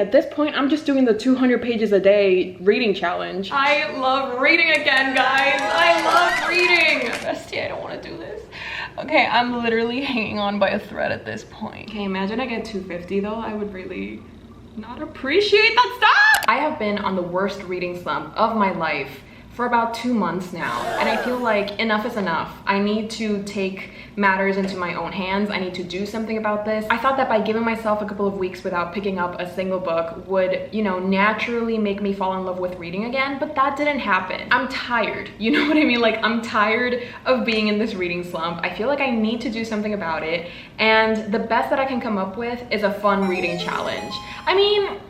At this point, I'm just doing the 200 pages a day reading challenge. I love reading again, guys. I love reading. Bestie, I don't want to do this. Okay, I'm literally hanging on by a thread at this point. Okay, imagine I get 250 though. I would really not appreciate that stuff. I have been on the worst reading slump of my life for about 2 months now, and I feel like enough is enough. I need to take matters into my own hands. I need to do something about this. I thought that by giving myself a couple of weeks without picking up a single book would, you know, naturally make me fall in love with reading again, but that didn't happen. I'm tired, you know what I mean? Like, I'm tired of being in this reading slump. I feel like I need to do something about it, and the best that I can come up with is a fun reading challenge. I mean,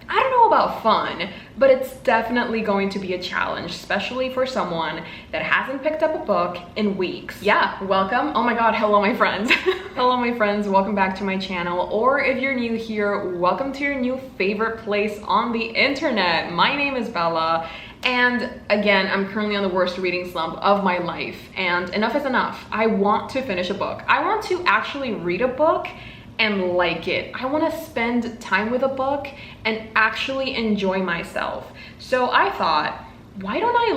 I don't know about fun, but it's definitely going to be a challenge, especially for someone that hasn't picked up a book in weeks. Yeah, welcome. Oh my God, hello my friends. Hello my friends, welcome back to my channel. Or if you're new here, welcome to your new favorite place on the internet. My name is Bella, and again, I'm currently on the worst reading slump of my life, and enough is enough. I want to finish a book. I want to actually read a book and like it. I want to spend time with a book and actually enjoy myself. So I thought, why don't I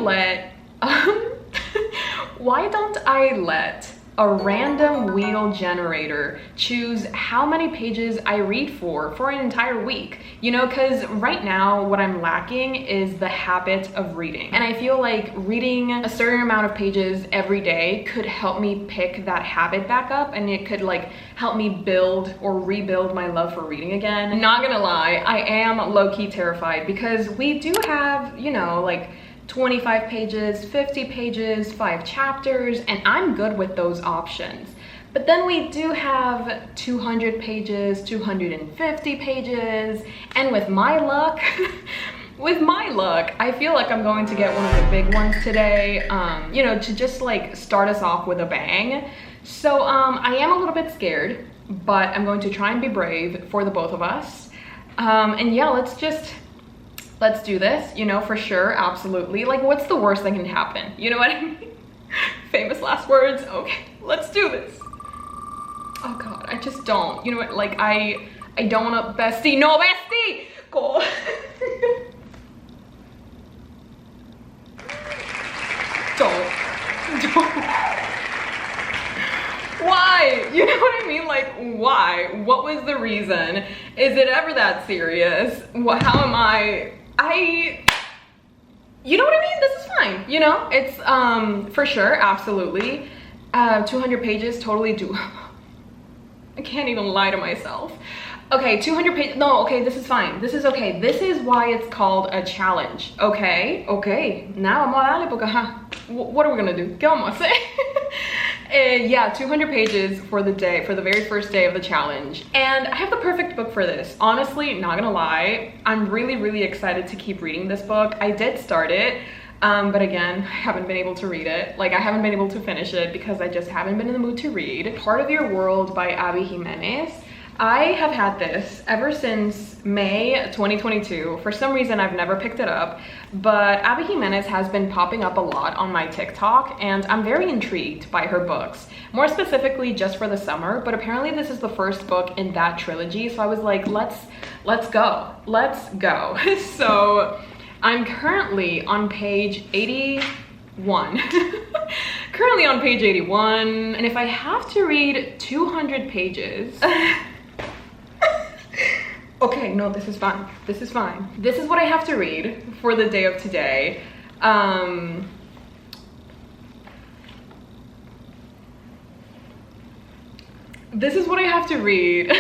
let a random wheel generator choose how many pages I read for an entire week? You know, because right now what I'm lacking is the habit of reading. And I feel like reading a certain amount of pages every day could help me pick that habit back up, and it could like help me build or rebuild my love for reading again. Not gonna lie, I am low-key terrified because we do have, you know, like 25 pages, 50 pages, 5 chapters, and I'm good with those options. But then we do have 200 pages, 250 pages, and with my luck, I feel like I'm going to get one of the big ones today, you know, to just like start us off with a bang. So I am a little bit scared, but I'm going to try and be brave for the both of us. And yeah, let's do this, you know, for sure, absolutely. Like, what's the worst that can happen? You know what I mean? Famous last words. Okay, let's do this. Oh God, I just don't. You know what, like, I don't want to, bestie. No, bestie! Go. Don't. Why? You know what I mean? Like, why? What was the reason? Is it ever that serious? How am I? You know what I mean? This is fine, you know? It's, for sure, absolutely. 200 pages, totally do. I can't even lie to myself. Okay, 200 pages, no, okay, this is fine. This is okay. This is why it's called a challenge, okay? Okay, now I'm on porque, what are we gonna do? ¿Qué vamos a hacer? Yeah, 200 pages for the day, for the very first day of the challenge. And I have the perfect book for this. Honestly, not gonna lie, I'm really, really excited to keep reading this book. I did start it, but again, I haven't been able to read it. Like, I haven't been able to finish it because I just haven't been in the mood to read. Part of Your World by Abby Jimenez. I have had this ever since May 2022. For some reason, I've never picked it up, but Abby Jimenez has been popping up a lot on my TikTok, and I'm very intrigued by her books. More specifically, Just for the Summer, but apparently this is the first book in that trilogy, so I was like, let's go. So I'm currently on page 81. Currently on page 81, and if I have to read 200 pages, okay, no, this is fine. This is fine. This is what I have to read for the day of today. This is what I have to read.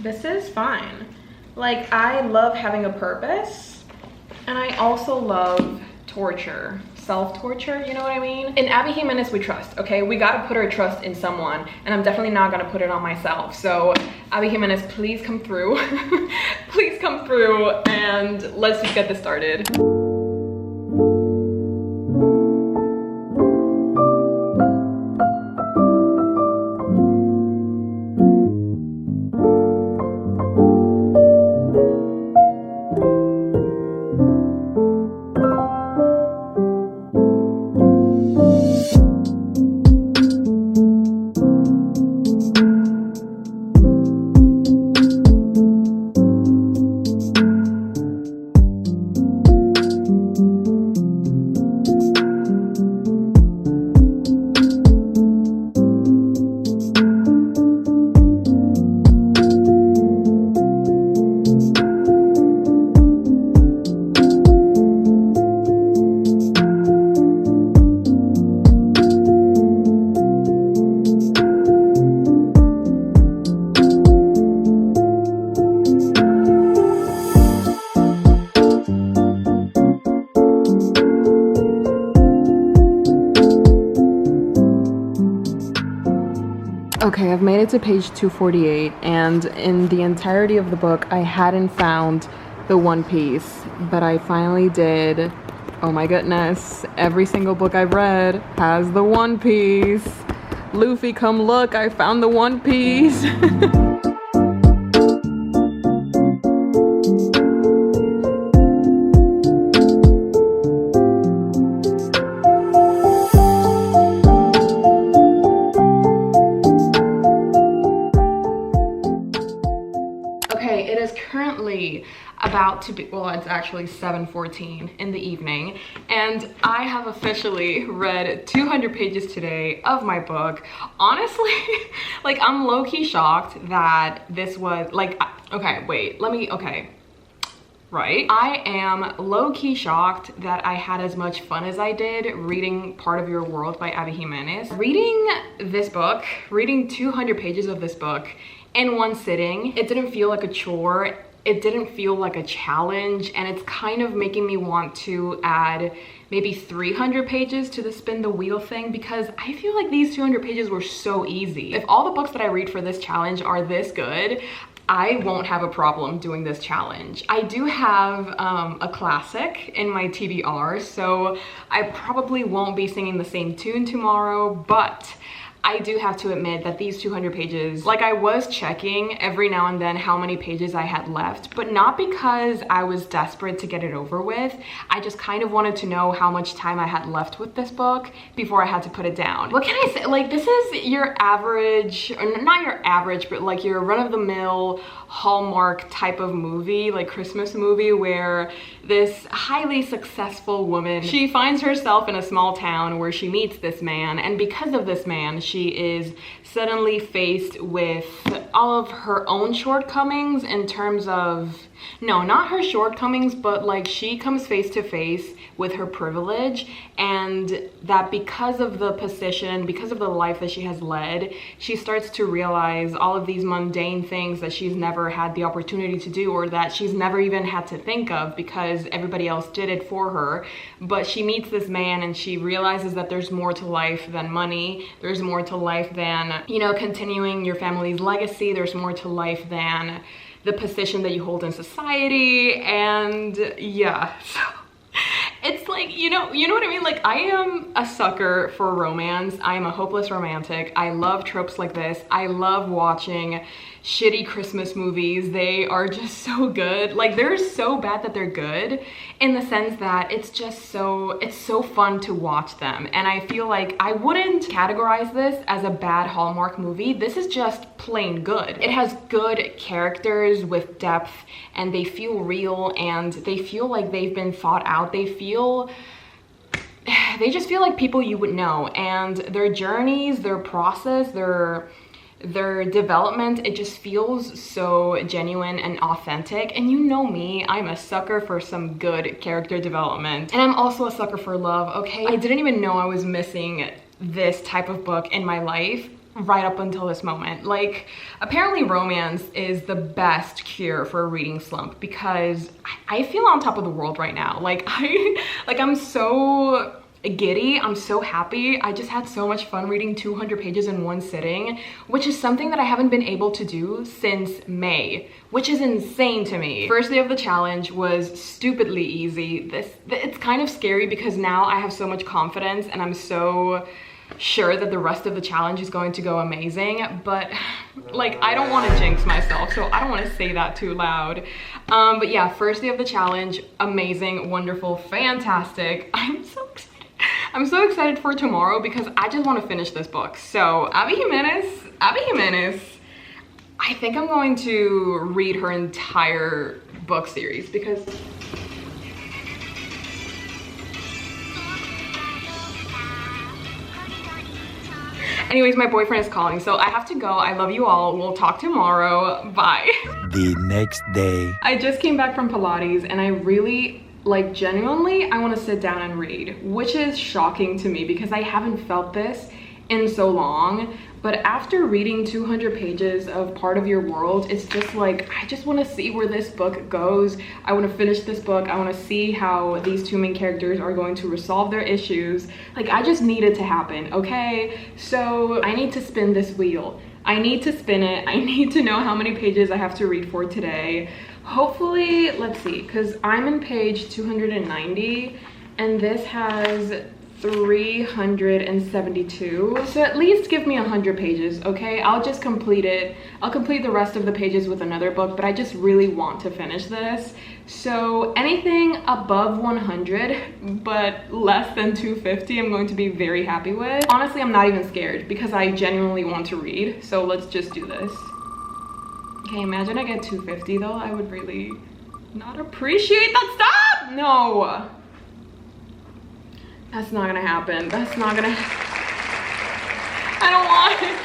This is fine. Like, I love having a purpose, and I also love torture. Self-torture, you know what I mean? In Abby Jimenez we trust, okay? We gotta put our trust in someone, and I'm definitely not gonna put it on myself. So Abby Jimenez, please come through. Please come through, and let's just get this started. it to page 248, and in the entirety of the book, I hadn't found the One Piece, but I finally did. Oh my goodness, every single book I've read has the One Piece. Luffy, come look, I found the One Piece. Okay, it is currently about to be, well, it's actually 7:14 in the evening, and I have officially read 200 pages today of my book. Honestly, like, I'm low-key shocked that this was, like, okay, wait, okay. Right? I am low-key shocked that I had as much fun as I did reading Part of Your World by Abby Jimenez. Reading this book, reading 200 pages of this book in one sitting, it didn't feel like a chore. It didn't feel like a challenge, and it's kind of making me want to add maybe 300 pages to the spin the wheel thing, because I feel like these 200 pages were so easy. If all the books that I read for this challenge are this good, I won't have a problem doing this challenge. I do have a classic in my TBR, so I probably won't be singing the same tune tomorrow, but I do have to admit that these 200 pages, like, I was checking every now and then how many pages I had left, but not because I was desperate to get it over with. I just kind of wanted to know how much time I had left with this book before I had to put it down. What can I say? Like, this is your average, or not your average, but like your run-of-the-mill Hallmark type of movie, like Christmas movie, where this highly successful woman, she finds herself in a small town where she meets this man, and because of this man, she is suddenly faced with all of her own shortcomings in terms of, no, not her shortcomings, but like she comes face to face with her privilege, and that because of the position, because of the life that she has led, she starts to realize all of these mundane things that she's never had the opportunity to do, or that she's never even had to think of because everybody else did it for her. But she meets this man and she realizes that there's more to life than money. There's more to life than, you know, continuing your family's legacy. There's more to life than the position that you hold in society. And yeah, so it's like, you know what I mean? Like, I am a sucker for romance. I am a hopeless romantic. I love tropes like this. I love watching shitty Christmas movies. They are just so good. Like, they're so bad that they're good, in the sense that it's so fun to watch them. And I feel like I wouldn't categorize this as a bad Hallmark movie. This is just plain good. It has good characters with depth, and they feel real, and they feel like they've been thought out. They just feel like people you would know, and their journeys, their process, their development, it just feels so genuine and authentic. And you know me, I'm a sucker for some good character development, and I'm also a sucker for love, okay? I didn't even know I was missing this type of book in my life right up until this moment. Like, apparently romance is the best cure for a reading slump, because I feel on top of the world right now. Like, I'm so giddy, I'm so happy. I just had so much fun reading 200 pages in one sitting, which is something that I haven't been able to do since May, which is insane to me. First day of the challenge was stupidly easy. It's kind of scary because now I have so much confidence and I'm so sure that the rest of the challenge is going to go amazing, but like, I don't want to jinx myself, so I don't want to say that too loud. But yeah, first day of the challenge, amazing, wonderful, fantastic. I'm so excited for tomorrow because I just want to finish this book. So Abby Jimenez, I think I'm going to read her entire book series because anyways, my boyfriend is calling, so I have to go. I love you all. We'll talk tomorrow. Bye. The next day. I just came back from Pilates and I really, like, genuinely, I want to sit down and read, which is shocking to me because I haven't felt this in so long. But after reading 200 pages of Part of Your World, it's just like, I just want to see where this book goes. I want to finish this book. I want to see how these two main characters are going to resolve their issues. Like, I just need it to happen, okay? So I need to spin this wheel. I need to spin it. I need to know how many pages I have to read for today. Hopefully, let's see, because I'm in page 290 and this has 372, so at least give me 100 pages, okay? I'll just complete it. I'll complete the rest of the pages with another book, but I just really want to finish this. So anything above 100 but less than 250 I'm going to be very happy with. Honestly, I'm not even scared because I genuinely want to read, so let's just do this. Okay, imagine I get 250 though. I would really not appreciate that. Stop! No! That's not gonna happen. That's not gonna. I don't want it.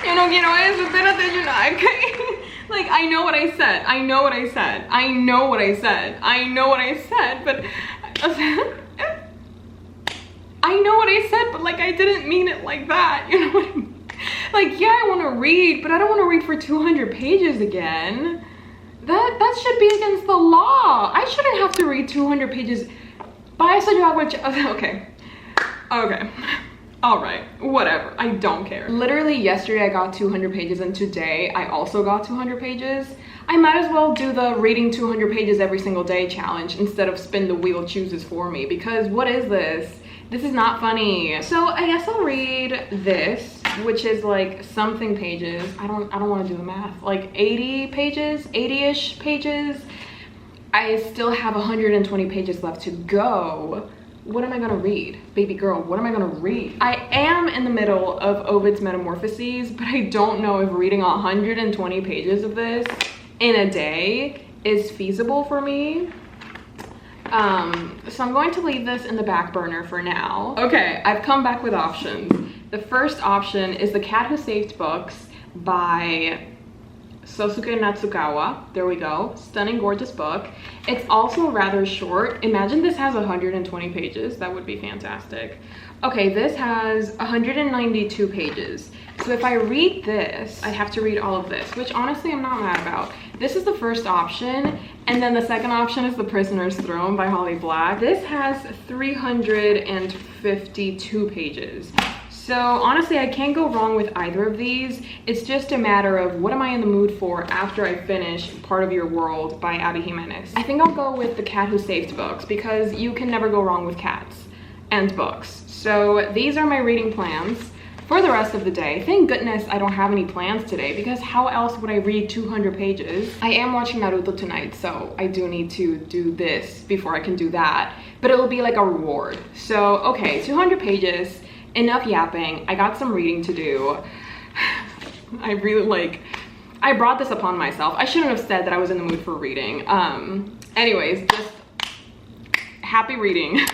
Yo no quiero eso. Espérate, yo no. Okay. Like, I know what I said. I know what I said. I know what I said. I know what I said, but. I know what I said, but like, I didn't mean it like that. You know what I mean? Like, yeah, I wanna read, but I don't wanna read for 200 pages again. That should be against the law. I shouldn't have to read 200 pages. Okay. All right, whatever, I don't care. Literally yesterday I got 200 pages and today I also got 200 pages. I might as well do the reading 200 pages every single day challenge instead of spin the wheel chooses for me, because what is this? This is not funny. So I guess I'll read this, which is like something pages. I don't want to do the math. Like 80 pages, 80-ish pages. I still have 120 pages left to go. What am I gonna read? Baby girl, what am I gonna read? I am in the middle of Ovid's Metamorphoses, but I don't know if reading 120 pages of this in a day is feasible for me. So I'm going to leave this in the back burner for now. Okay, I've come back with options. The first option is The Cat Who Saved Books by Sosuke Natsukawa. There we go. Stunning, gorgeous book. It's also rather short. Imagine this has 120 pages. That would be fantastic. Okay, this has 192 pages. So if I read this, I have to read all of this, which honestly I'm not mad about. This is the first option, and then the second option is The Prisoner's Throne by Holly Black. This has 352 pages. So honestly, I can't go wrong with either of these. It's just a matter of what am I in the mood for after I finish Part of Your World by Abby Jimenez. I think I'll go with The Cat Who Saved Books because you can never go wrong with cats and books. So these are my reading plans for the rest of the day. Thank goodness I don't have any plans today because how else would I read 200 pages? I am watching Naruto tonight, so I do need to do this before I can do that, but it'll be like a reward. So okay, 200 pages. Enough yapping. I got some reading to do. I brought this upon myself. I shouldn't have said that I was in the mood for reading. Anyways, just happy reading.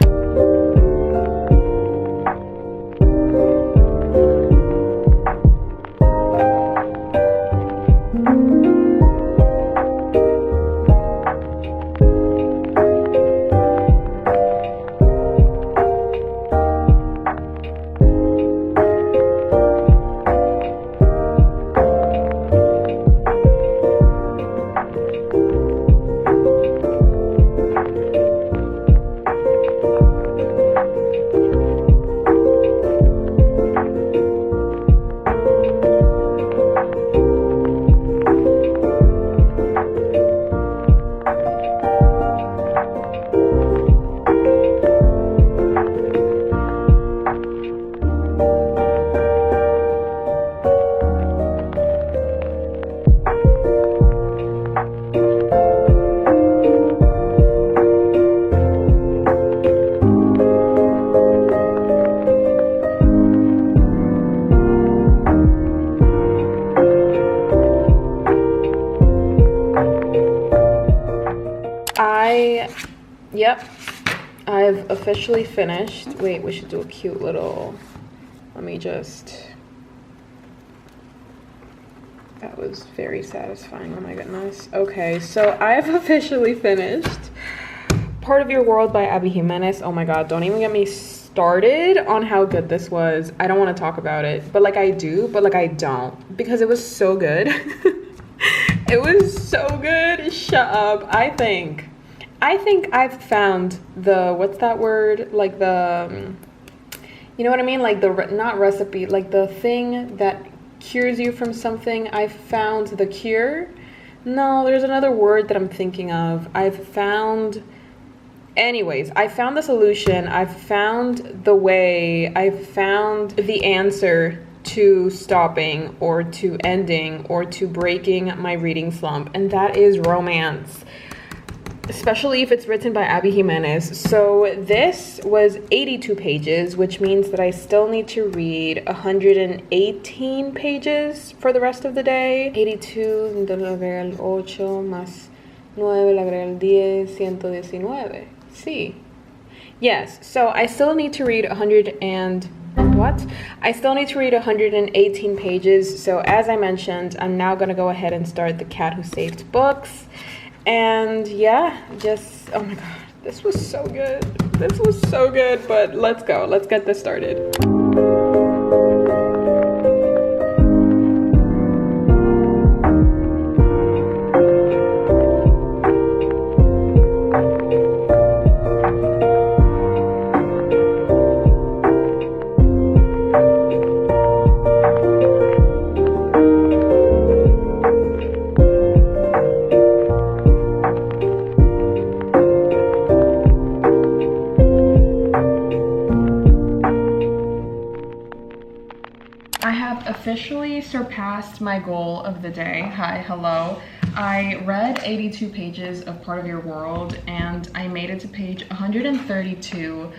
Yep, I've officially finished. Wait, we should do a cute little, let me just, that was very satisfying, oh my goodness. Okay, so I've officially finished Part of Your World by Abby Jimenez. Oh my god, don't even get me started on how good this was. I don't want to talk about it, but like I do, but like I don't, because it was so good. It was so good. Shut up. I think I've found the, what's that word? Like the, you know what I mean? Like the, not recipe, like the thing that cures you from something. I've found the cure. No, there's another word that I'm thinking of. Anyways, I found the solution. I've found the way. I've found the answer to stopping or to ending or to breaking my reading slump, and that is romance. Especially if it's written by Abby Jimenez. So this was 82 pages, which means that I still need to read 118 pages for the rest of the day. 82, entonces le agrega el 8 más 9, le agrega el 10, 119. Sí. Yes, so I still need to read 118 pages. So as I mentioned, I'm now gonna go ahead and start The Cat Who Saved Books. And yeah, just, oh my god, this was so good. This was so good, but let's go. Let's get this started. Officially surpassed my goal of the day. Hi, hello. I read 82 pages of Part of Your World and I made it to page 132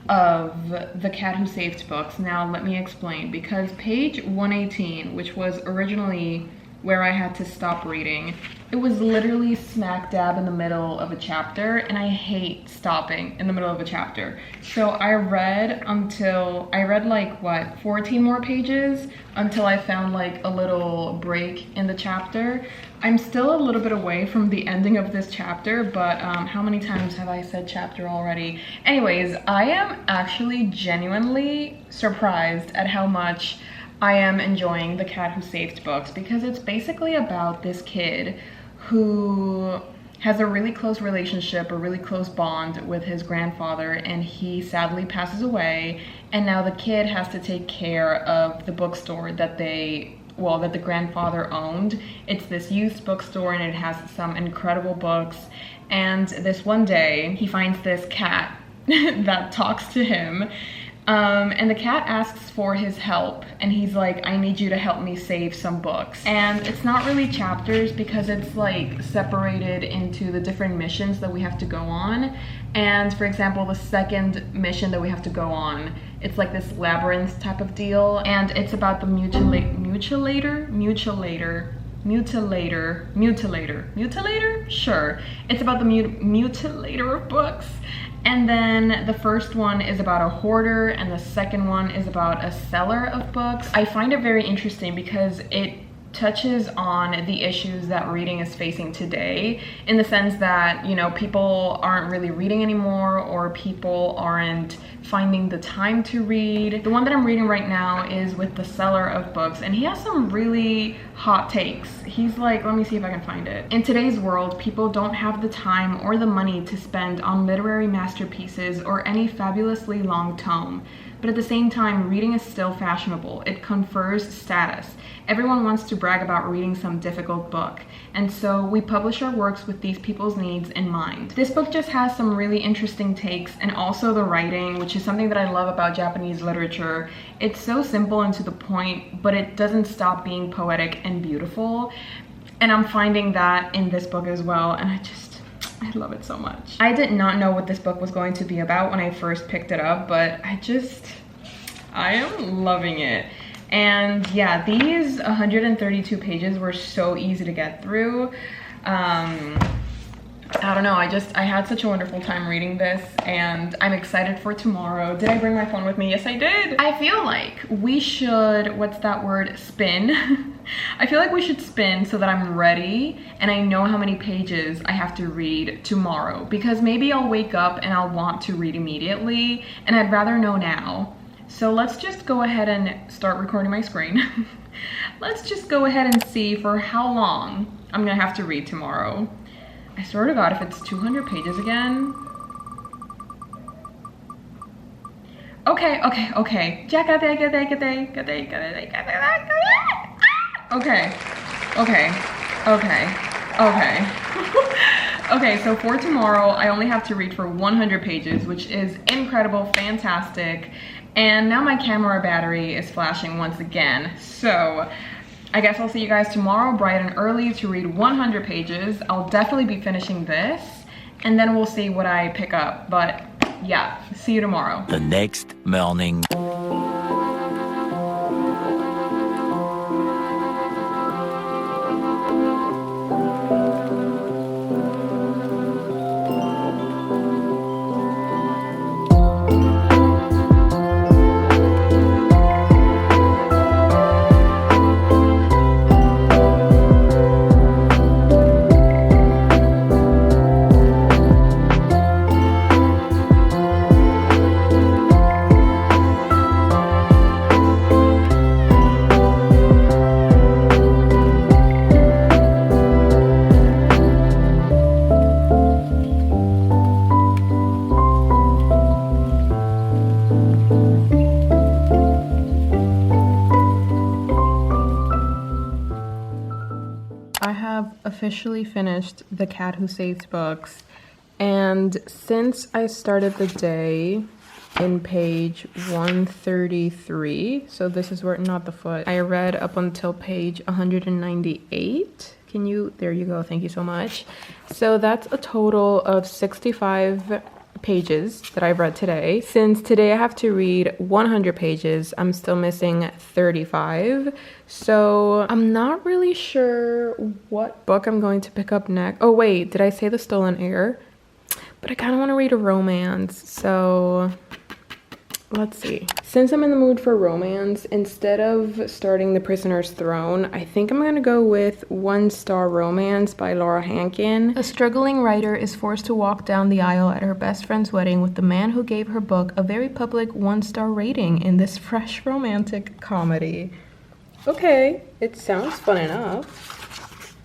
of The Cat Who Saved Books. Now let me explain, because page 118, which was originally where I had to stop reading, it was literally smack dab in the middle of a chapter, and I hate stopping in the middle of a chapter. So I read like what, 14 more pages until I found like a little break in the chapter. I'm still a little bit away from the ending of this chapter, but how many times have I said chapter already? Anyways, I am actually genuinely surprised at how much I am enjoying The Cat Who Saved Books, because it's basically about this kid who has a really close relationship, a really close bond with his grandfather, and he sadly passes away, and now the kid has to take care of the bookstore that the grandfather owned. It's this youth bookstore and it has some incredible books, and this one day he finds this cat that talks to him. And the cat asks for his help, and he's like, I need you to help me save some books. And it's not really chapters because it's like separated into the different missions that we have to go on. And for example, the second mission that we have to go on, it's like this labyrinth type of deal, and it's about the mutilator? Sure. It's about the mutilator of books. And then the first one is about a hoarder, and the second one is about a seller of books. I find it very interesting because it touches on the issues that reading is facing today, in the sense that, you know, people aren't really reading anymore, or people aren't finding the time to read. The one that I'm reading right now is with the seller of books, and he has some really hot takes. He's like, let me see if I can find it. In today's world, people don't have the time or the money to spend on literary masterpieces or any fabulously long tome. But at the same time, reading is still fashionable. It confers status. Everyone wants to brag about reading some difficult book. And so we publish our works with these people's needs in mind. This book just has some really interesting takes, and also the writing, which is something that I love about Japanese literature. It's so simple and to the point, but it doesn't stop being poetic and beautiful. And I'm finding that in this book as well, and I love it so much. I did not know what this book was going to be about when I first picked it up, but I am loving it. And yeah, these 132 pages were so easy to get through. I don't know, I had such a wonderful time reading this, and I'm excited for tomorrow. Did I bring my phone with me? Yes, I did. I feel like we should, what's that word? Spin. I feel like we should spin so that I'm ready and I know how many pages I have to read tomorrow, because maybe I'll wake up and I'll want to read immediately, and I'd rather know now. So let's just go ahead and start recording my screen. Let's just go ahead and see for how long I'm gonna have to read tomorrow. I swear to God, if it's 200 pages again. Okay. Okay. Okay, so for tomorrow, I only have to read for 100 pages, which is incredible, fantastic. And now my camera battery is flashing once again. So I guess I'll see you guys tomorrow, bright and early, to read 100 pages. I'll definitely be finishing this, and then we'll see what I pick up. But yeah, see you tomorrow. The next morning. Officially finished The Cat Who Saved Books, and since I started the day in page 133, so this is where, not the foot, I read up until page 198. There you go, thank you so much. So that's a total of 65 pages that I've read today. Since today I have to read 100 pages, I'm still missing 35. So I'm not really sure what book I'm going to pick up next. Oh wait, did I say The Stolen Heir? But I kind of want to read a romance, so let's see. Since I'm in the mood for romance, instead of starting The Prisoner's Throne, I think I'm gonna go with One Star Romance by Laura Hankin. A struggling writer is forced to walk down the aisle at her best friend's wedding with the man who gave her book a very public 1-star rating in this fresh romantic comedy. Okay, it sounds fun enough.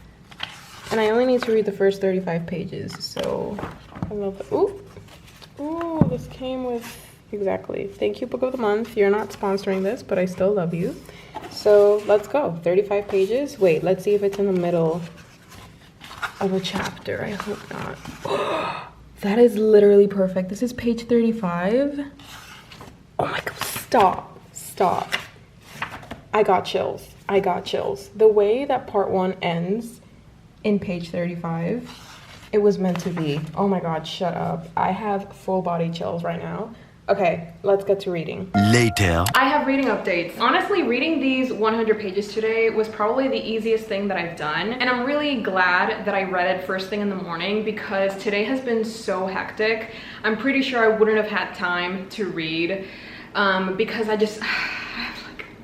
And I only need to read the first 35 pages, so I love it. Ooh, this came with... Exactly. Thank you, Book of the Month. You're not sponsoring this, but I still love you. So let's go. 35 pages. Wait, let's see if it's in the middle of a chapter. I hope not. That is literally perfect. This is page 35. Oh my god, stop. I got chills. The way that part 1 ends in page 35, it was meant to be. Oh my god, shut up. I have full body chills right now. Okay, let's get to reading. Later. I have reading updates. Honestly, reading these 100 pages today was probably the easiest thing that I've done. And I'm really glad that I read it first thing in the morning because today has been so hectic. I'm pretty sure I wouldn't have had time to read because I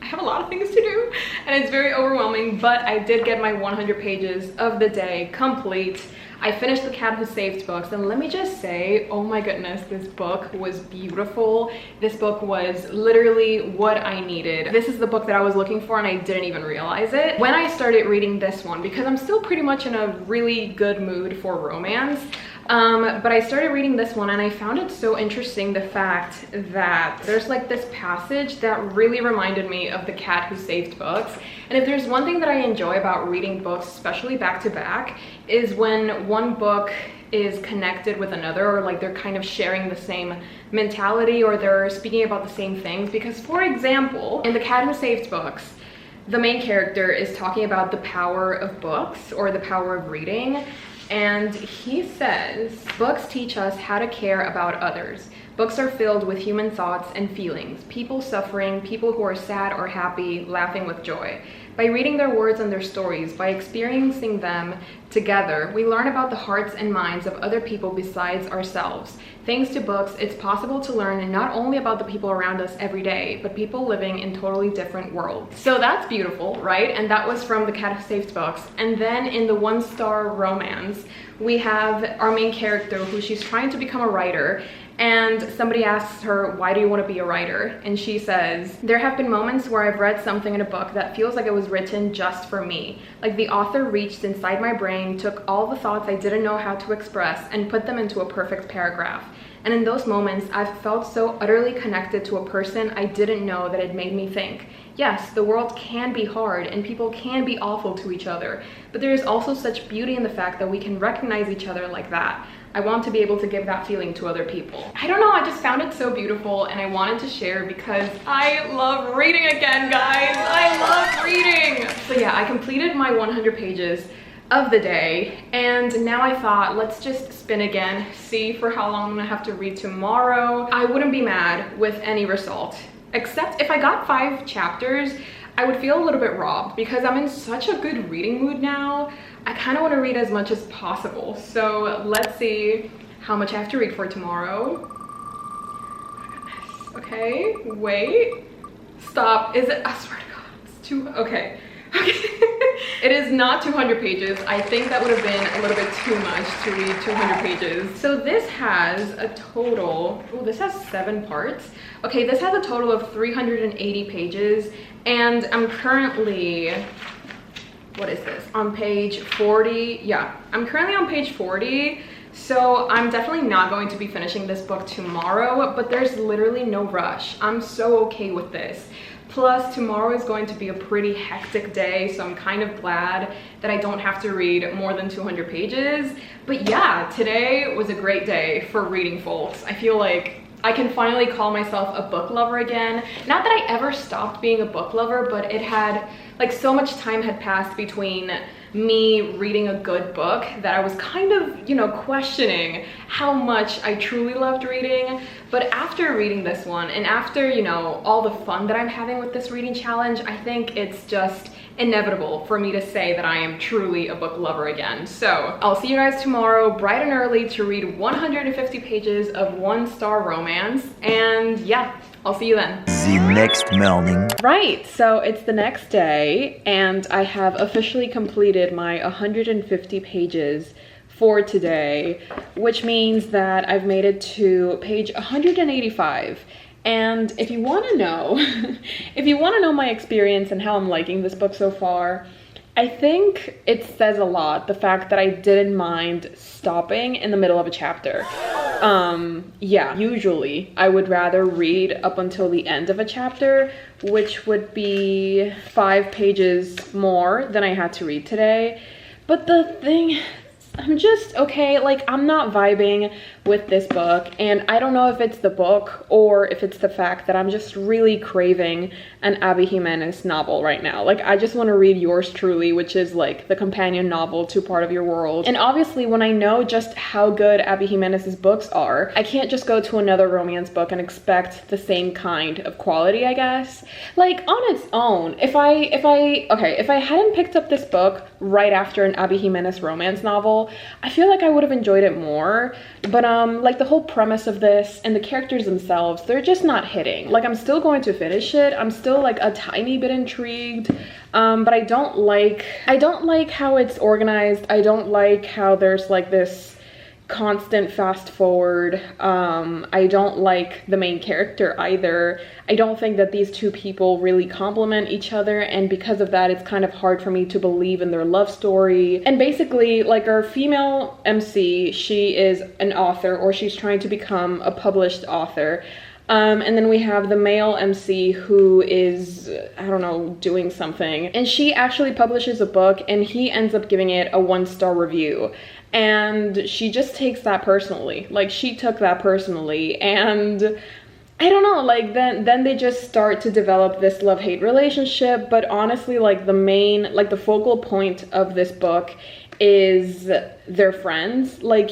have a lot of things to do and it's very overwhelming, but I did get my 100 pages of the day complete. I finished The Cat Who Saved Books, and let me just say, oh my goodness, this book was beautiful. This book was literally what I needed. This is the book that I was looking for and I didn't even realize it. When I started reading this one, because I'm still pretty much in a really good mood for romance, but I started reading this one and I found it so interesting, the fact that there's like this passage that really reminded me of The Cat Who Saved Books. And if there's one thing that I enjoy about reading books, especially back to back, is when one book is connected with another, or like they're kind of sharing the same mentality, or they're speaking about the same things. Because for example, in The Cat Who Saved Books, the main character is talking about the power of books or the power of reading. And he says, books teach us how to care about others. Books are filled with human thoughts and feelings, people suffering, people who are sad or happy, laughing with joy. By reading their words and their stories, by experiencing them together, we learn about the hearts and minds of other people besides ourselves. Thanks to books, it's possible to learn not only about the people around us every day, but people living in totally different worlds. So that's beautiful, right? And that was from The Cat Who Saved Books. And then in the One Star Romance, we have our main character who she's trying to become a writer, and somebody asks her, why do you want to be a writer? And she says, there have been moments where I've read something in a book that feels like it was written just for me. Like the author reached inside my brain, took all the thoughts I didn't know how to express, and put them into a perfect paragraph. And in those moments, I've felt so utterly connected to a person I didn't know that it made me think, yes, the world can be hard and people can be awful to each other, but there is also such beauty in the fact that we can recognize each other like that. I want to be able to give that feeling to other people. I don't know, I just found it so beautiful and I wanted to share because I love reading again, guys. I love reading. So yeah, I completed my 100 pages of the day, and now I thought, let's just spin again, see for how long I'm gonna have to read tomorrow. I wouldn't be mad with any result, except if I got 5 chapters, I would feel a little bit robbed because I'm in such a good reading mood now. I kind of want to read as much as possible. So let's see how much I have to read for tomorrow. Okay, wait, stop. Is it? I swear to God, it's too, okay. It is not 200 pages. I think that would have been a little bit too much to read 200 pages. So this has a total, oh, this has 7 parts. Okay, this has a total of 380 pages, and I'm currently, what is this, on page 40? Yeah, I'm currently on page 40. So I'm definitely not going to be finishing this book tomorrow, but there's literally no rush. I'm so okay with this. Plus, tomorrow is going to be a pretty hectic day, so I'm kind of glad that I don't have to read more than 200 pages. But yeah, today was a great day for reading, folks. I feel like I can finally call myself a book lover again. Not that I ever stopped being a book lover, but it had, like, so much time had passed between me reading a good book that I was kind of, you know, questioning how much I truly loved reading. But after reading this one, and after, you know, all the fun that I'm having with this reading challenge, I think it's just inevitable for me to say that I am truly a book lover again. So I'll see you guys tomorrow bright and early to read 150 pages of 1-star romance, and yeah, I'll see you then. The next morning. Right, so it's the next day and I have officially completed my 150 pages for today, which means that I've made it to page 185. And if you want to know, if you want to know my experience and how I'm liking this book so far, I think it says a lot, the fact that I didn't mind stopping in the middle of a chapter. Yeah, usually I would rather read up until the end of a chapter, which would be 5 pages more than I had to read today. But the thing, I'm just, okay, like, I'm not vibing with this book, and I don't know if it's the book or if it's the fact that I'm just really craving an Abby Jimenez novel right now. Like, I just want to read Yours Truly, which is like the companion novel to Part of Your World. And obviously, when I know just how good Abby Jimenez's books are, I can't just go to another romance book and expect the same kind of quality, I guess. Like, on its own, if I hadn't picked up this book right after an Abby Jimenez romance novel, I feel like I would have enjoyed it more. But like, the whole premise of this and the characters themselves, they're just not hitting. Like, I'm still going to finish it. I'm still like a tiny bit intrigued, but I don't like how it's organized. I don't like how there's like this constant fast forward. I don't like the main character either. I don't think that these two people really complement each other, and because of that, it's kind of hard for me to believe in their love story. And basically, like, our female MC, she is an author, or she's trying to become a published author. And then we have the male MC who is, I don't know, doing something. And she actually publishes a book and he ends up giving it a 1-star review. And she just takes that personally. Like, she took that personally, and I don't know, like, then they just start to develop this love-hate relationship. But honestly, like, the focal point of this book is their friends. Like,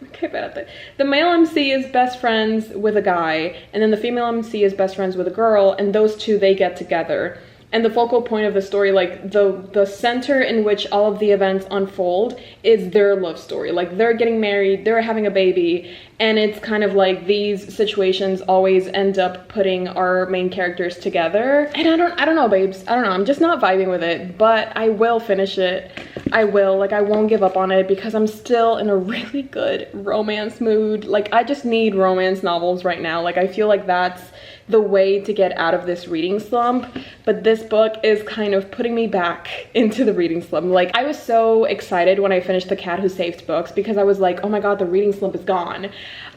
okay, the male MC is best friends with a guy, and then the female MC is best friends with a girl, and those two, they get together. And the focal point of the story, like, the center in which all of the events unfold is their love story. Like, they're getting married, they're having a baby, and it's kind of like these situations always end up putting our main characters together. And I don't know, babes. I don't know. I'm just not vibing with it, but I will finish it. I will, like, I won't give up on it because I'm still in a really good romance mood. Like, I just need romance novels right now. Like, I feel like that's the way to get out of this reading slump, but this book is kind of putting me back into the reading slump. Like, I was so excited when I finished The Cat Who Saved Books because I was like, oh my god, the reading slump is gone.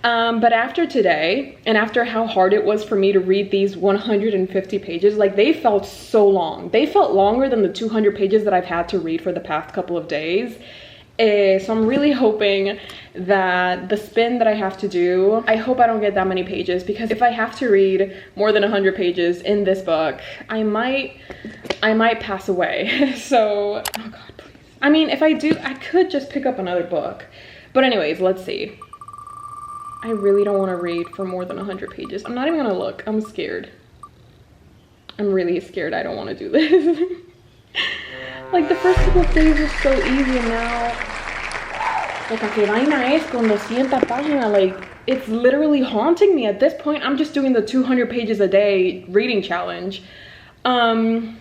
But after today, and after how hard it was for me to read these 150 pages, like, they felt so long. They felt longer than the 200 pages that I've had to read for the past couple of days. So I'm really hoping that the spin that I have to do, I hope I don't get that many pages, because if I have to read more than 100 pages in this book, I might pass away. So, oh god, please. I mean, if I do, I could just pick up another book. But anyways, let's see. I really don't want to read for more than 100 pages. I'm not even gonna look. I'm scared. I'm really scared. I don't want to do this. Like, the first couple of days were so easy, and now, like, que vaina es con 200 páginas, like, it's literally haunting me. At this point, I'm just doing the 200 pages a day reading challenge. Okay,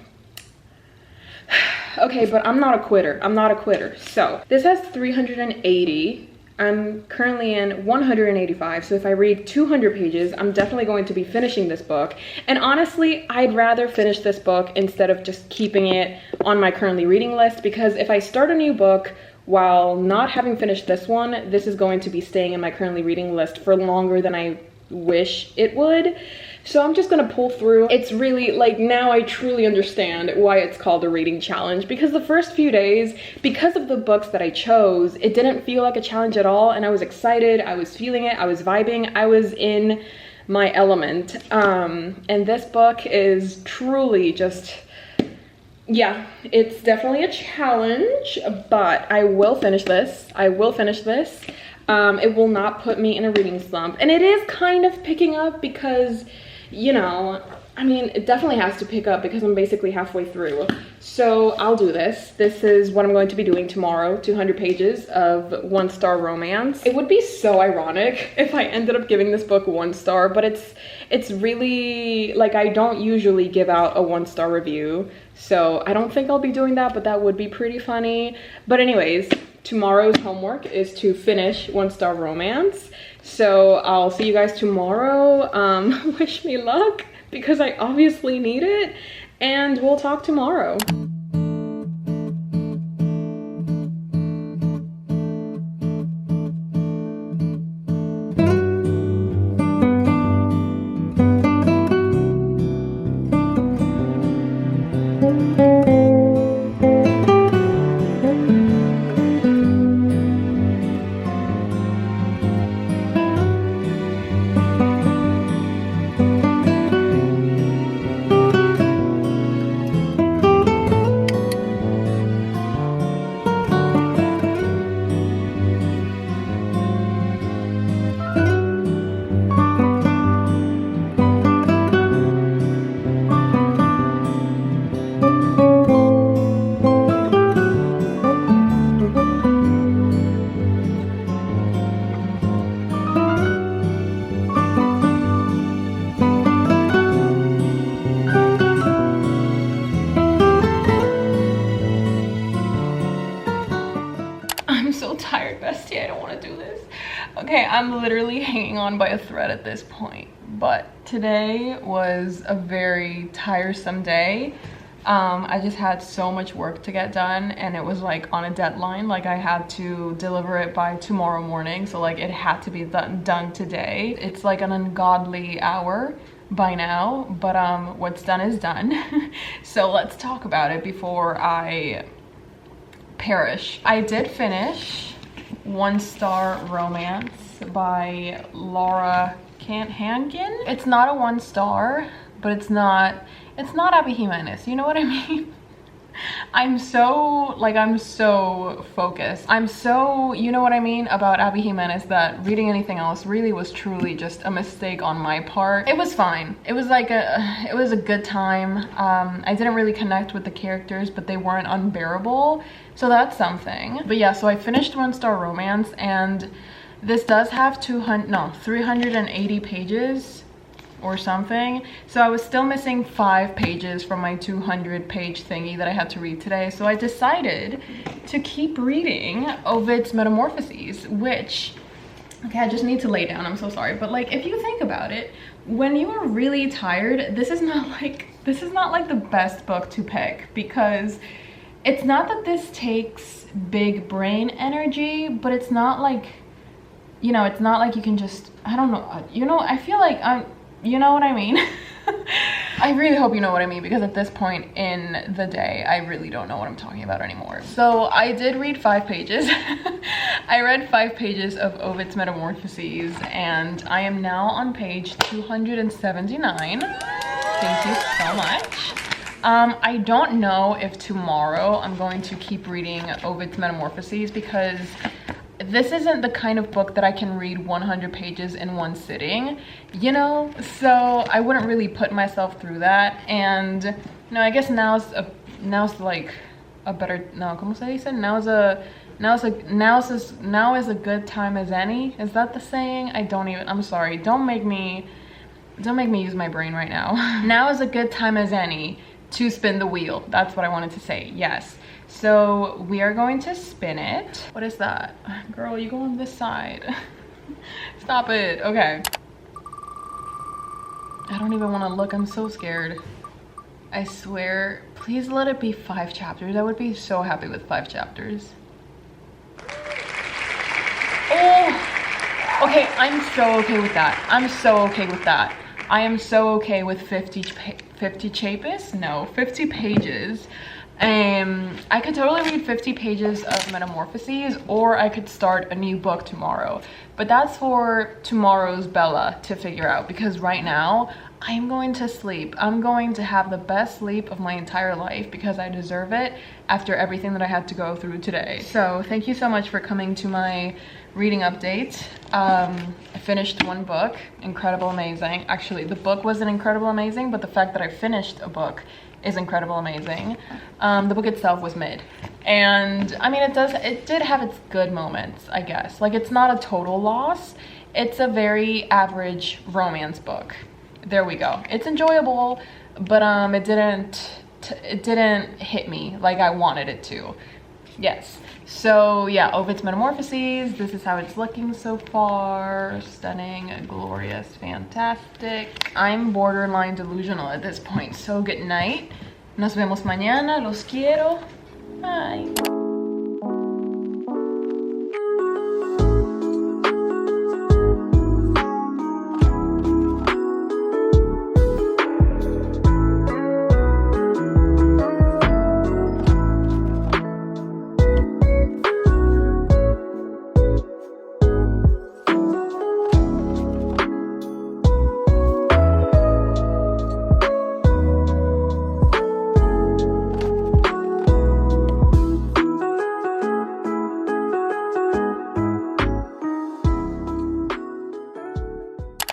but I'm not a quitter. I'm not a quitter. So, this has 380. I'm currently in 185, so if I read 200 pages, I'm definitely going to be finishing this book. And honestly, I'd rather finish this book instead of just keeping it on my currently reading list, because if I start a new book while not having finished this one, this is going to be staying in my currently reading list for longer than I wish it would. So I'm just gonna pull through. It's really, like, now I truly understand why it's called a reading challenge, because the first few days, because of the books that I chose, it didn't feel like a challenge at all, and I was excited, I was feeling it, I was vibing, I was in my element. And this book is truly just, yeah, it's definitely a challenge, but I will finish this. I will finish this. It will not put me in a reading slump, and it is kind of picking up because, you know, I mean, it definitely has to pick up because I'm basically halfway through. So I'll do this. This is what I'm going to be doing tomorrow, 200 pages of 1-star romance. It would be so ironic if I ended up giving this book 1 star, but it's really, like, I don't usually give out a 1-star review, so I don't think I'll be doing that, but that would be pretty funny. But anyways, tomorrow's homework is to finish 1-star romance. So I'll see you guys tomorrow. Wish me luck, because I obviously need it, and we'll talk tomorrow. Okay, I'm literally hanging on by a thread at this point, but today was a very tiresome day. I just had so much work to get done, and it was like on a deadline. Like, I had to deliver it by tomorrow morning, so like it had to be done today. It's like an ungodly hour by now, but what's done is done. So let's talk about it before I perish. I did finish 1-Star Romance by Laura Hankin. It's not a 1-star, but it's not Abby Jimenez, you know what I mean? I'm so focused. I'm so, you know what I mean, about Abby Jimenez, that reading anything else really was truly just a mistake on my part. It was fine. It was like it was a good time. I didn't really connect with the characters, but they weren't unbearable, so that's something. But yeah, so I finished 1-Star Romance, and this does have 380 pages or something, so I was still missing 5 pages from my 200 page thingy that I had to read today. So I decided to keep reading Ovid's Metamorphoses, which, okay, I just need to lay down, I'm so sorry, but like if you think about it, when you are really tired, this is not like the best book to pick, because it's not that this takes big brain energy, but it's not like, you know, it's not like you can just, I don't know, you know, I feel like you know what I mean? I really hope you know what I mean, because at this point in the day, I really don't know what I'm talking about anymore. So I did read 5 pages. I read 5 pages of Ovid's Metamorphoses, and I am now on page 279. Thank you so much. I don't know if tomorrow I'm going to keep reading Ovid's Metamorphoses, because this isn't the kind of book that I can read 100 pages in one sitting, you know? So I wouldn't really put myself through that. And, you know, I guess now is a better, no, ¿cómo se dice? Now is a good time as any. Is that the saying? I'm sorry. Don't make me use my brain right now. Now is a good time as any to spin the wheel. That's what I wanted to say. Yes. So we are going to spin it. What is that? Girl, you go on this side. Stop it. Okay. I don't even want to look. I'm so scared. I swear. Please let it be 5 chapters. I would be so happy with 5 chapters. Oh! Okay, I'm so okay with that. I'm so okay with that. I am so okay with 50 pages. I could totally read 50 pages of Metamorphoses, or I could start a new book tomorrow. But that's for tomorrow's Bella to figure out, because right now I'm going to sleep. I'm going to have the best sleep of my entire life, because I deserve it after everything that I had to go through today. So thank you so much for coming to my reading update. I finished 1 book. Incredible, amazing. Actually, the book wasn't incredible, amazing, but the fact that I finished a book is incredible, amazing. The book itself was mid, and I mean, it did have its good moments, I guess. Like, it's not a total loss. It's a very average romance book. There we go. It's enjoyable, but it didn't hit me like I wanted it to. Yes. So yeah, Ovid's Metamorphoses. This is how it's looking so far. Stunning, glorious, fantastic. I'm borderline delusional at this point. So good night. Nos vemos mañana. Los quiero. Bye.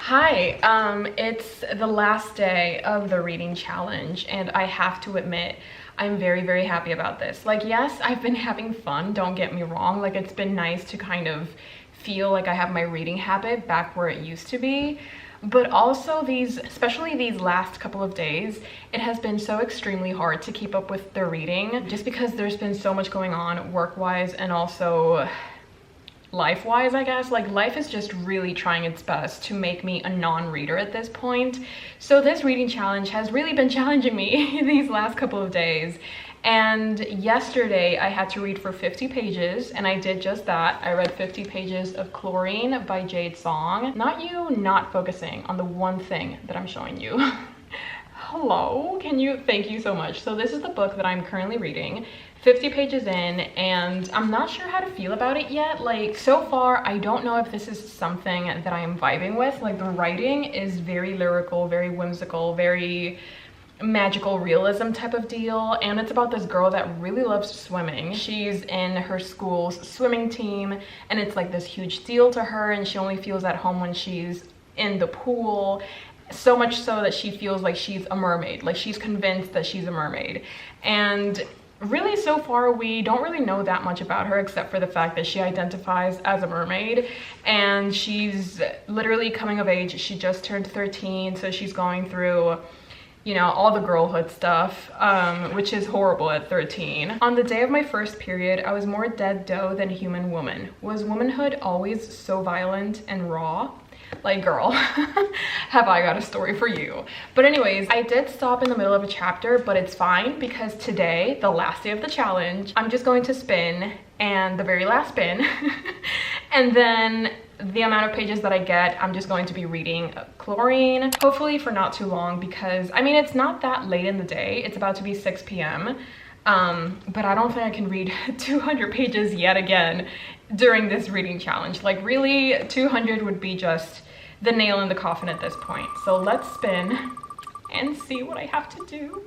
Hi, it's the last day of the reading challenge, and I have to admit, I'm very, very happy about this. Like, yes, I've been having fun, don't get me wrong. Like, it's been nice to kind of feel like I have my reading habit back where it used to be. But also especially these last couple of days, it has been so extremely hard to keep up with the reading, just because there's been so much going on work-wise and also life-wise, I guess. Like, life is just really trying its best to make me a non-reader at this point. So this reading challenge has really been challenging me these last couple of days. And yesterday I had to read for 50 pages, and I did just that. I read 50 pages of Chlorine by Jade Song. Not focusing on the one thing that I'm showing you. Hello, thank you so much. So this is the book that I'm currently reading, 50 pages in, and I'm not sure how to feel about it yet. Like, so far, I don't know if this is something that I am vibing with. Like, the writing is very lyrical, very whimsical, very magical realism type of deal, and it's about this girl that really loves swimming. She's in her school's swimming team, and it's like this huge deal to her, and she only feels at home when she's in the pool. So much so that she feels like she's a mermaid. Like, she's convinced that she's a mermaid. And really, so far, we don't really know that much about her, except for the fact that she identifies as a mermaid, and she's literally coming of age. She just turned 13, so she's going through you know, all the girlhood stuff, which is horrible at 13. On the day of my first period, I was more dead doe than human woman. Was womanhood always so violent and raw? Like, girl, have I got a story for you. But anyways, I did stop in the middle of a chapter, but it's fine because today, the last day of the challenge, I'm just going to spin, and the very last spin, and then the amount of pages that I get, I'm just going to be reading Chlorine, hopefully for not too long, because I mean, it's not that late in the day. It's about to be 6 p.m. But I don't think I can read 200 pages yet again during this reading challenge. Like, really, 200 would be just the nail in the coffin at this point. So let's spin and see what I have to do.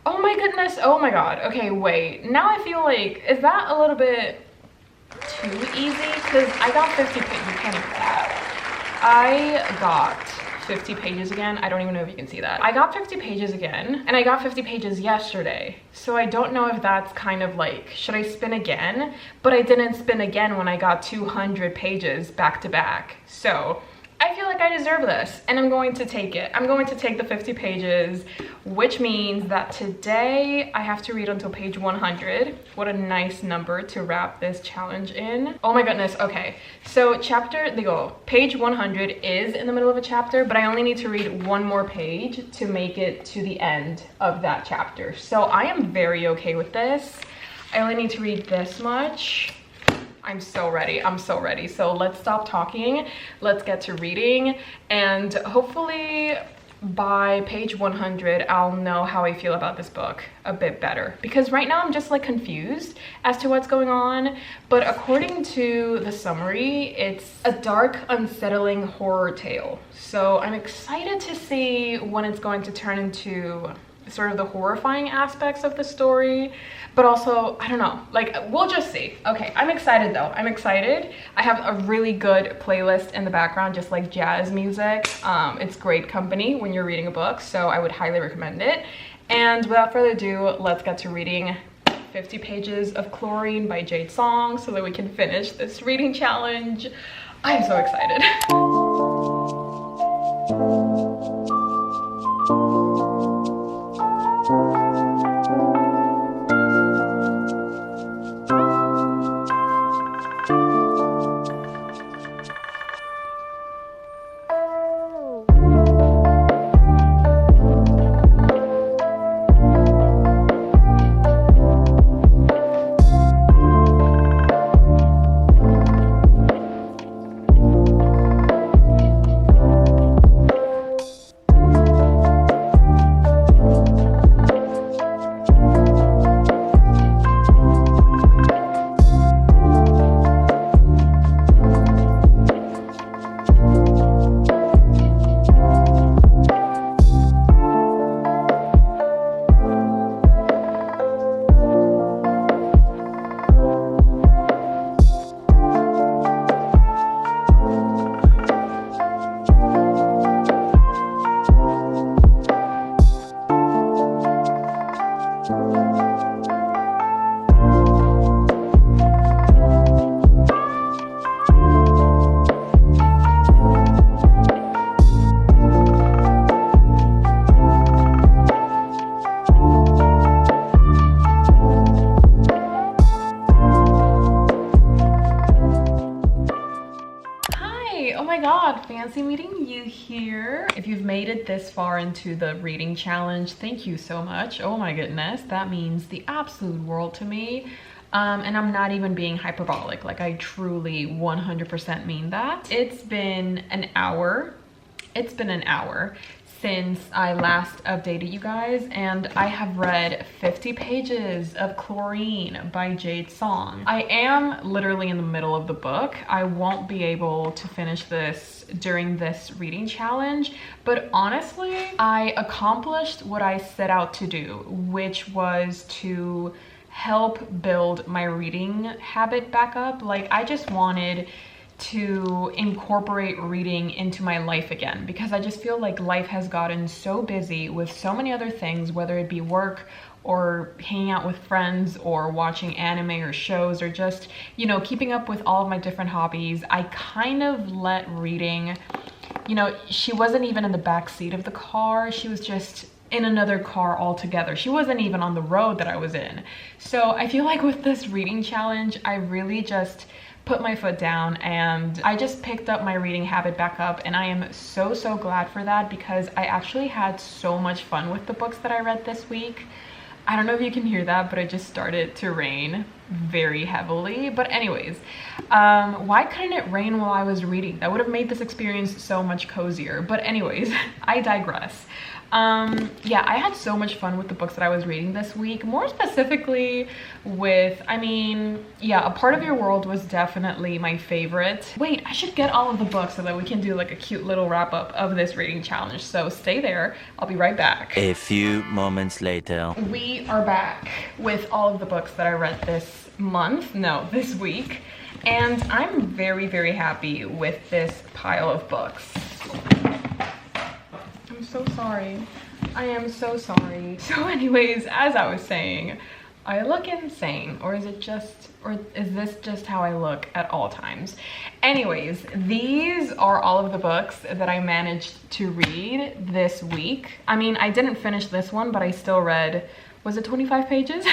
Oh my goodness, oh my god. Okay, wait, now I feel like, is that a little bit too easy? Because I got 50 pages, you can't even see that. I got 50 pages again. I don't even know if you can see that. I got 50 pages again, and I got 50 pages yesterday. So I don't know if that's kind of like, should I spin again? But I didn't spin again when I got 200 pages back to back. So I feel like I deserve this, and I'm going to take it. I'm going to take the 50 pages, which means that today I have to read until page 100. What a nice number to wrap this challenge in. Oh my goodness, okay. So page 100 is in the middle of a chapter, but I only need to read one more page to make it to the end of that chapter. So I am very okay with this. I only need to read this much. I'm so ready. I'm so ready. So let's stop talking. Let's get to reading. And hopefully by page 100, I'll know how I feel about this book a bit better. Because right now I'm just like confused as to what's going on. But according to the summary, it's a dark, unsettling horror tale. So I'm excited to see when it's going to turn into sort of the horrifying aspects of the story, but also, I don't know, like, we'll just see. Okay, I'm excited though. I'm excited. I have a really good playlist in the background, just like jazz music. It's great company when you're reading a book, so I would highly recommend it. And without further ado, let's get to reading 50 pages of Chlorine by Jade Song so that we can finish this reading challenge. I'm so excited. Fancy meeting you here. If you've made it this far into the reading challenge, thank you so much. Oh my goodness, that means the absolute world to me. And I'm not even being hyperbolic, like I truly 100% mean that. It's been an hour since I last updated you guys, and I have read 50 pages of Chlorine by Jade Song. I am literally in the middle of the book. I won't be able to finish this during this reading challenge, but honestly, I accomplished what I set out to do, which was to help build my reading habit back up. Like, I just wanted to incorporate reading into my life again, because I just feel like life has gotten so busy with so many other things, whether it be work or hanging out with friends or watching anime or shows or just, you know, keeping up with all of my different hobbies. I kind of let reading, you know, she wasn't even in the back seat of the car. She was just in another car altogether. She wasn't even on the road that I was in. So I feel like with this reading challenge, I really just put my foot down and I just picked up my reading habit back up, and I am so glad for that, because I actually had so much fun with the books that I read this week. I don't know if you can hear that, but it just started to rain very heavily. But anyways, why couldn't it rain while I was reading? That would have made this experience so much cozier. But anyways, I digress. Yeah, I had so much fun with the books that I was reading this week. More specifically with, I mean, yeah, A Part of Your World was definitely my favorite. Wait, I should get all of the books so that we can do like a cute little wrap up of this reading challenge. So stay there, I'll be right back. A few moments later. We are back with all of the books that I read this month, no, this week. And I'm very happy with this pile of books. I'm so sorry. I am so sorry. So anyways, as I was saying, I look insane, or is this just how I look at all times? Anyways, these are all of the books that I managed to read this week. I mean, I didn't finish this one, but I still read, was it 25 pages?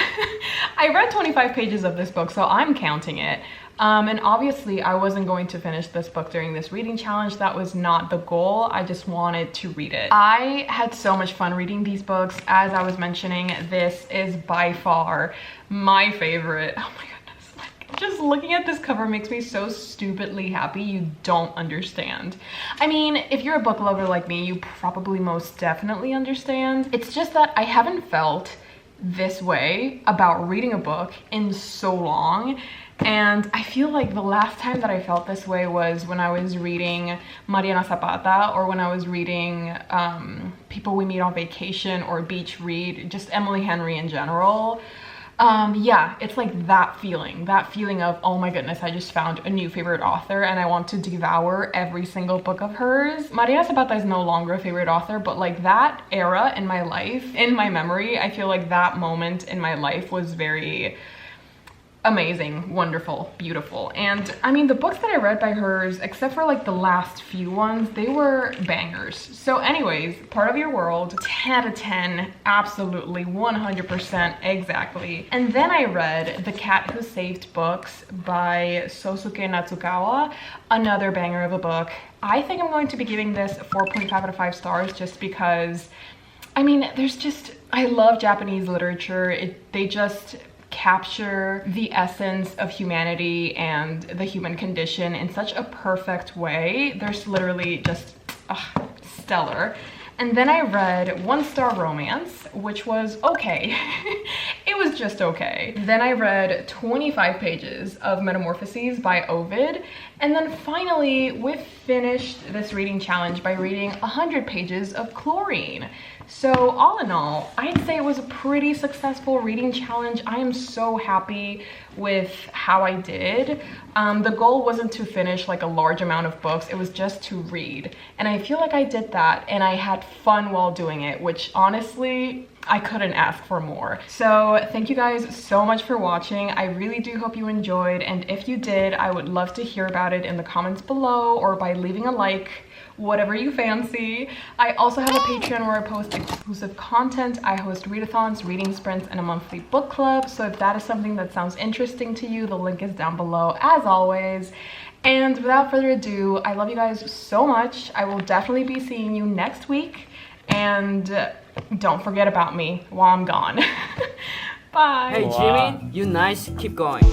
I read 25 pages of this book, so I'm counting it. And obviously I wasn't going to finish this book during this reading challenge. That was not the goal. I just wanted to read it. I had so much fun reading these books. As I was mentioning, this is by far my favorite. Oh my goodness, like just looking at this cover makes me so stupidly happy. You don't understand. I mean, if you're a book lover like me, you probably most definitely understand. It's just that I haven't felt this way about reading a book in so long. And I feel like the last time that I felt this way was when I was reading Mariana Zapata, or when I was reading People We Meet on Vacation, or Beach Read, just Emily Henry in general. Yeah, it's like that feeling of, oh my goodness, I just found a new favorite author and I want to devour every single book of hers. Mariana Zapata is no longer a favorite author, but like that era in my life, in my memory, I feel like that moment in my life was very amazing, wonderful, beautiful. And I mean, the books that I read by hers, except for like the last few ones, they were bangers. So anyways, Part of Your World, 10 out of 10, absolutely, 100% exactly. And then I read The Cat Who Saved Books by Sosuke Natsukawa, another banger of a book. I think I'm going to be giving this 4.5 out of 5 stars just because, I mean, I love Japanese literature. They just capture the essence of humanity and the human condition in such a perfect way. There's literally just stellar. And then I read One Star Romance, which was okay. It was just okay. Then I read 25 pages of Metamorphoses by Ovid. And then finally, we finished this reading challenge by reading 100 pages of Chlorine. So all in all, I'd say it was a pretty successful reading challenge. I am so happy with how I did. The goal wasn't to finish like a large amount of books, it was just to read. And I feel like I did that, and I had fun while doing it, which honestly, I couldn't ask for more. So thank you guys so much for watching. I really do hope you enjoyed, and if you did, I would love to hear about it in the comments below or by leaving a like, whatever you fancy. I also have a Patreon where I post exclusive content. I host readathons, reading sprints, and a monthly book club. So if that is something that sounds interesting to you, the link is down below as always. And without further ado, I love you guys so much. I will definitely be seeing you next week. And don't forget about me while I'm gone. Bye. Hey Jimmy, you nice, keep going.